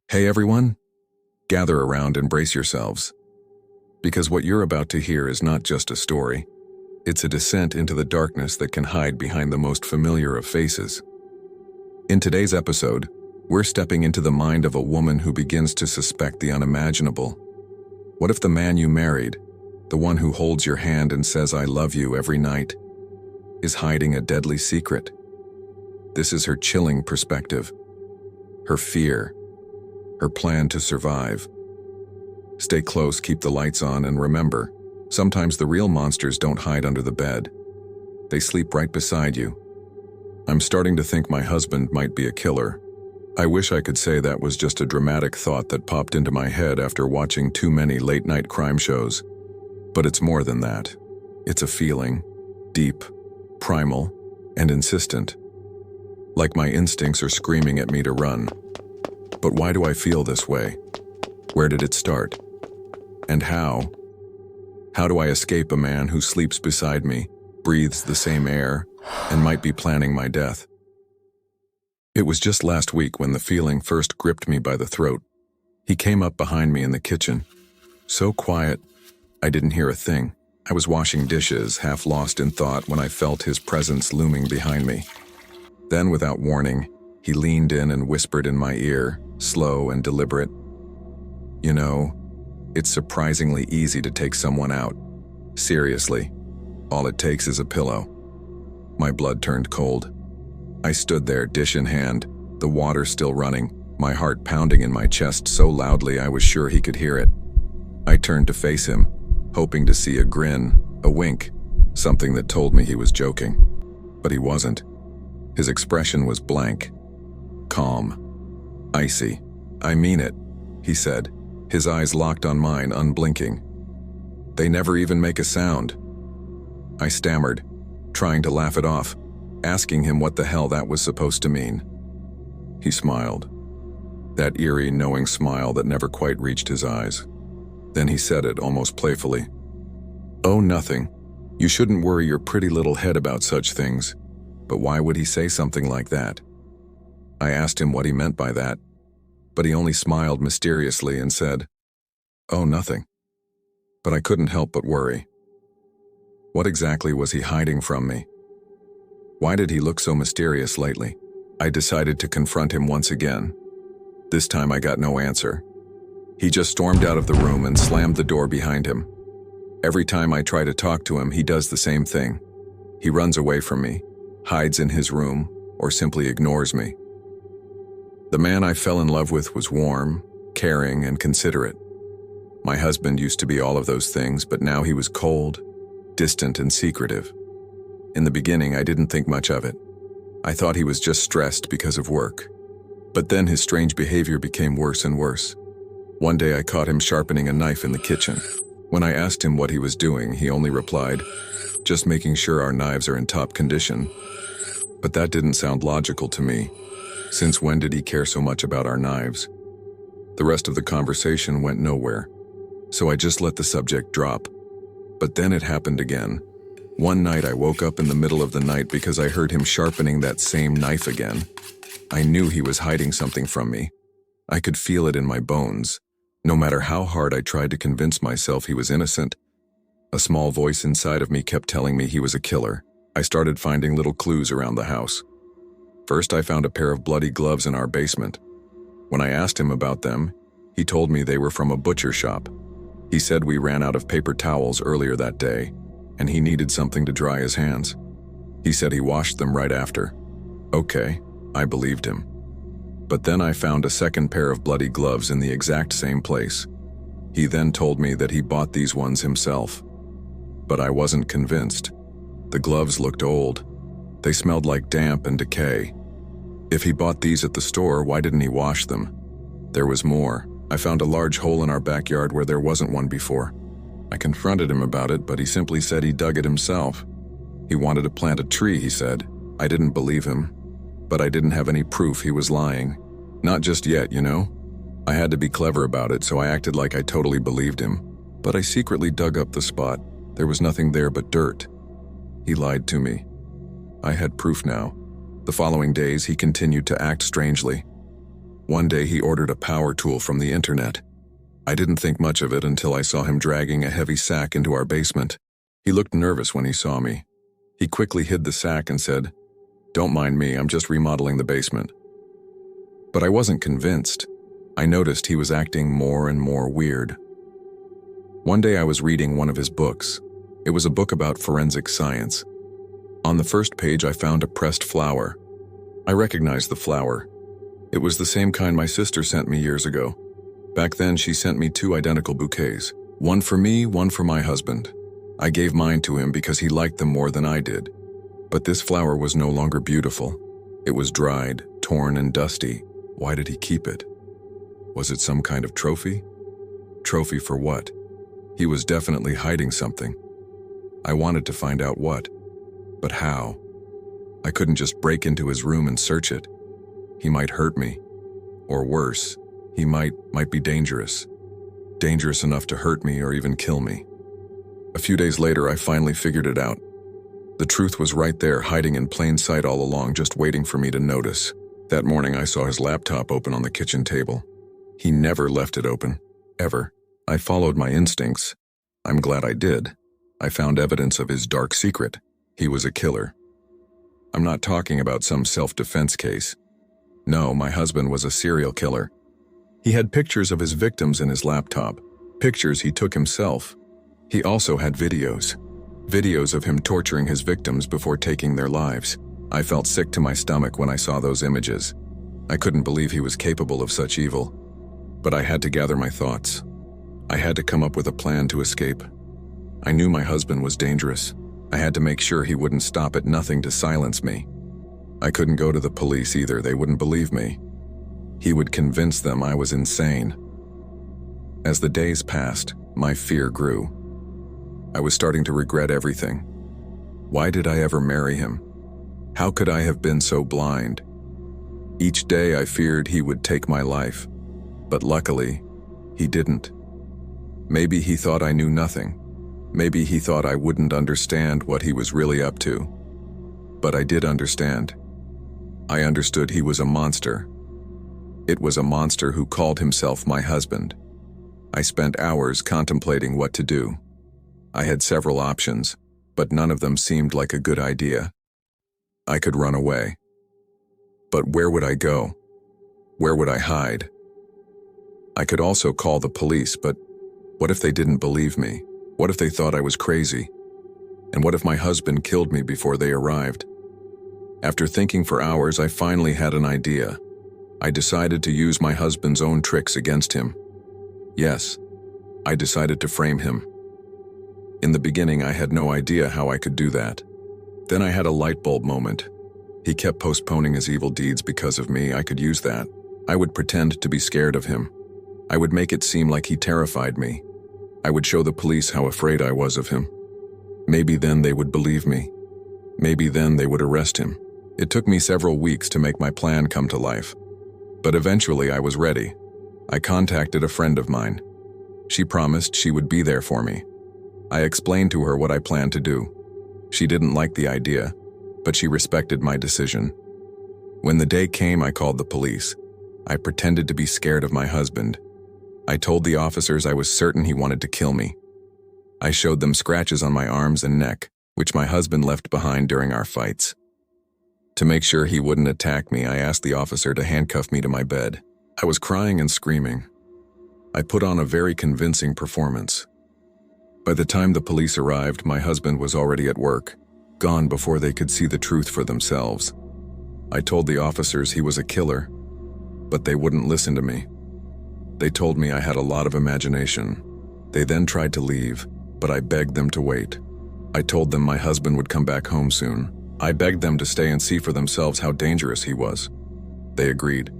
Hey everyone, gather around and brace yourselves. Because what you're about to hear is not just a story, it's a descent into the darkness that can hide behind the most familiar of faces. In today's episode, we're stepping into the mind of a woman who begins to suspect the unimaginable. What if the man you married, the one who holds your hand and says I love you every night, is hiding a deadly secret? This is her chilling perspective, her fear, her plan to survive. Stay close, keep the lights on, and remember, sometimes the real monsters don't hide under the bed. They sleep right beside you. I'm starting to think my husband might be a killer. I wish I could say that was just a dramatic thought that popped into my head after watching too many late-night crime shows. But it's more than that. It's a feeling, deep, primal, and insistent. Like my instincts are screaming at me to run. But why do I feel this way? Where did it start? And how? How do I escape a man who sleeps beside me, breathes the same air, and might be planning my death? It was just last week when the feeling first gripped me by the throat. He came up behind me in the kitchen. So quiet, I didn't hear a thing. I was washing dishes, half lost in thought when I felt his presence looming behind me. Then, without warning, he leaned in and whispered in my ear, slow and deliberate. You know, it's surprisingly easy to take someone out. Seriously, all it takes is a pillow. My blood turned cold. I stood there, dish in hand, the water still running, my heart pounding in my chest so loudly I was sure he could hear it. I turned to face him, hoping to see a grin, a wink, something that told me he was joking. But he wasn't. His expression was blank, calm, icy. I mean it, he said, his eyes locked on mine, unblinking. They never even make a sound. I stammered, trying to laugh it off, asking him what the hell that was supposed to mean. He smiled, that eerie, knowing smile that never quite reached his eyes. Then he said it almost playfully. Oh, nothing. You shouldn't worry your pretty little head about such things. But why would he say something like that? I asked him what he meant by that, but he only smiled mysteriously and said, Oh, nothing. But I couldn't help but worry. What exactly was he hiding from me? Why did he look so mysterious lately? I decided to confront him once again. This time I got no answer. He just stormed out of the room and slammed the door behind him. Every time I try to talk to him, he does the same thing. He runs away from me, hides in his room, or simply ignores me. The man I fell in love with was warm, caring, and considerate. My husband used to be all of those things, but now he was cold, distant, and secretive. In the beginning, I didn't think much of it. I thought he was just stressed because of work. But then his strange behavior became worse and worse. One day I caught him sharpening a knife in the kitchen. When I asked him what he was doing, he only replied, just making sure our knives are in top condition. But that didn't sound logical to me. Since when did he care so much about our knives? The rest of the conversation went nowhere, so I just let the subject drop. But then it happened again. One night I woke up in the middle of the night because I heard him sharpening that same knife again. I knew he was hiding something from me. I could feel it in my bones. No matter how hard I tried to convince myself he was innocent, a small voice inside of me kept telling me he was a killer. I started finding little clues around the house. First, I found a pair of bloody gloves in our basement. When I asked him about them, he told me they were from a butcher shop. He said we ran out of paper towels earlier that day, and he needed something to dry his hands. He said he washed them right after. Okay, I believed him. But then I found a second pair of bloody gloves in the exact same place. He then told me that he bought these ones himself. But I wasn't convinced. The gloves looked old. They smelled like damp and decay. If he bought these at the store, why didn't he wash them? There was more. I found a large hole in our backyard where there wasn't one before. I confronted him about it, but he simply said he dug it himself. He wanted to plant a tree, he said. I didn't believe him, but I didn't have any proof he was lying. Not just yet, you know? I had to be clever about it, so I acted like I totally believed him. But I secretly dug up the spot. There was nothing there but dirt. He lied to me. I had proof now. The following days, he continued to act strangely. One day he ordered a power tool from the internet. I didn't think much of it until I saw him dragging a heavy sack into our basement. He looked nervous when he saw me. He quickly hid the sack and said, "Don't mind me, I'm just remodeling the basement." But I wasn't convinced. I noticed he was acting more and more weird. One day I was reading one of his books. It was a book about forensic science. On the first page I found a pressed flower. I recognized the flower. It was the same kind my sister sent me years ago. Back then she sent me 2 identical bouquets, one for me, one for my husband. I gave mine to him because he liked them more than I did. But this flower was no longer beautiful. It was dried, torn, and dusty. Why did he keep it? Was it some kind of trophy? Trophy for what? He was definitely hiding something. I wanted to find out what. But how? I couldn't just break into his room and search it. He might hurt me. Or worse, he might be dangerous. Dangerous enough to hurt me or even kill me. A few days later, I finally figured it out. The truth was right there, hiding in plain sight all along, just waiting for me to notice. That morning, I saw his laptop open on the kitchen table. He never left it open, ever. I followed my instincts. I'm glad I did. I found evidence of his dark secret. He was a killer. I'm not talking about some self-defense case. No, my husband was a serial killer. He had pictures of his victims in his laptop, pictures he took himself. He also had videos of him torturing his victims before taking their lives. I felt sick to my stomach when I saw those images. I couldn't believe he was capable of such evil. But I had to gather my thoughts. I had to come up with a plan to escape. I knew my husband was dangerous. I had to make sure he wouldn't stop at nothing to silence me. I couldn't go to the police either, they wouldn't believe me. He would convince them I was insane. As the days passed, my fear grew. I was starting to regret everything. Why did I ever marry him? How could I have been so blind? Each day I feared he would take my life, but luckily, he didn't. Maybe he thought I knew nothing. Maybe he thought I wouldn't understand what he was really up to. But I did understand. I understood he was a monster. It was a monster who called himself my husband. I spent hours contemplating what to do. I had several options, but none of them seemed like a good idea. I could run away. But where would I go? Where would I hide? I could also call the police, but what if they didn't believe me? What if they thought I was crazy? And what if my husband killed me before they arrived? After thinking for hours, I finally had an idea. I decided to use my husband's own tricks against him. Yes, I decided to frame him. In the beginning, I had no idea how I could do that. Then I had a light bulb moment. He kept postponing his evil deeds because of me. I could use that. I would pretend to be scared of him. I would make it seem like he terrified me. I would show the police how afraid I was of him. Maybe then they would believe me. Maybe then they would arrest him. It took me several weeks to make my plan come to life. But eventually I was ready. I contacted a friend of mine. She promised she would be there for me. I explained to her what I planned to do. She didn't like the idea, but she respected my decision. When the day came, I called the police. I pretended to be scared of my husband. I told the officers I was certain he wanted to kill me. I showed them scratches on my arms and neck, which my husband left behind during our fights. To make sure he wouldn't attack me, I asked the officer to handcuff me to my bed. I was crying and screaming. I put on a very convincing performance. By the time the police arrived, my husband was already at work, gone before they could see the truth for themselves. I told the officers he was a killer, but they wouldn't listen to me. They told me I had a lot of imagination. They then tried to leave, but I begged them to wait. I told them my husband would come back home soon. I begged them to stay and see for themselves how dangerous he was. They agreed,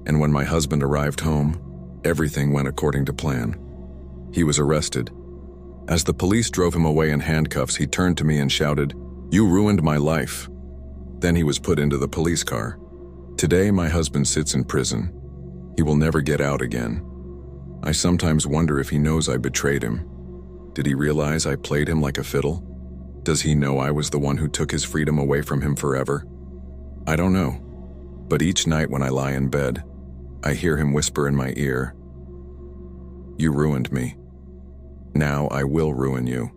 and when my husband arrived home, everything went according to plan. He was arrested. As the police drove him away in handcuffs, he turned to me and shouted, "You ruined my life." Then he was put into the police car. Today, my husband sits in prison. He will never get out again. I sometimes wonder if he knows I betrayed him. Did he realize I played him like a fiddle? Does he know I was the one who took his freedom away from him forever? I don't know. But each night when I lie in bed, I hear him whisper in my ear, "You ruined me. Now I will ruin you."